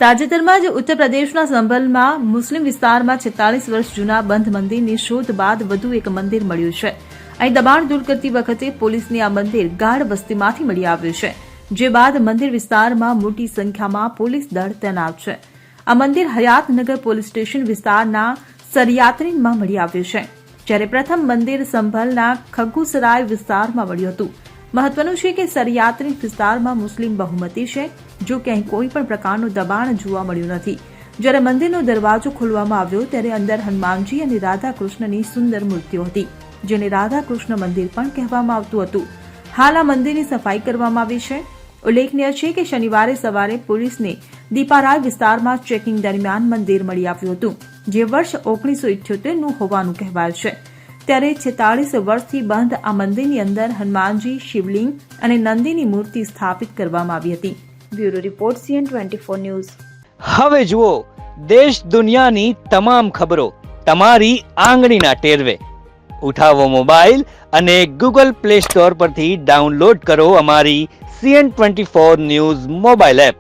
તાજેતરમાં જ ઉત્તર પ્રદેશના સંભલમાં મુસ્લિમ વિસ્તારમાં 46 વર્ષ જૂના બંધ મંદિરની શોધ બાદ વધુ એક મંદિર મળ્યું છે. અહીં દબાણ દૂર કરતી વખતે પોલીસને આ મંદિર ગાઢ વસ્તીમાંથી મળી આવ્યું છે, જે બાદ મંદિર વિસ્તારમાં મોટી સંખ્યામાં પોલીસ દળ તૈનાત છે. આ મંદિર હયાતનગર પોલીસ સ્ટેશન વિસ્તારના સરિયાત્રીનમાં મળી આવ્યું છે, જ્યારે પ્રથમ મંદિર સંભલના ખગ્ગુસરાય વિસ્તારમાં મળ્યું હતું. મહત્વનું છે કે સરિયાત્રી વિસ્તારમાં મુસ્લિમ બહુમતી છે, જો કે અહીં કોઈ પણ પ્રકારનું દબાણ જોવા મળ્યું નથી. જ્યારે મંદિરનો દરવાજો ખોલવામાં આવ્યો ત્યારે અંદર હનુમાનજી અને રાધાકૃષ્ણની સુંદર મૂર્તિઓ હતી, જેને રાધાકૃષ્ણ મંદિર પણ કહેવામાં આવતું હતું. હાલ આ મંદિરની સફાઈ કરવામાં આવી છે. ઉલ્લેખનીય છે કે શનિવારે સવારે પોલીસને દીપારાય વિસ્તારમાં ચેકિંગ દરમિયાન મંદિર મળી આવ્યું હતું, જે વર્ષ 1978નું હોવાનું કહેવાય છે. ત્યારે 46 વર્ષથી બંધ આ મંદિરની અંદર હનુમાનજી, શિવલિંગ અને નંદીની મૂર્તિ સ્થાપિત કરવામાં આવી હતી. Bureau report CN24 news. હવે જુઓ દેશ દુનિયાની તમામ ખબરો તમારી આંગળીના ટેરવે. ઉઠાવો મોબાઈલ અને Google Play Store પરથી ડાઉનલોડ કરો અમારી CN24 ન્યૂઝ મોબાઈલ એપ.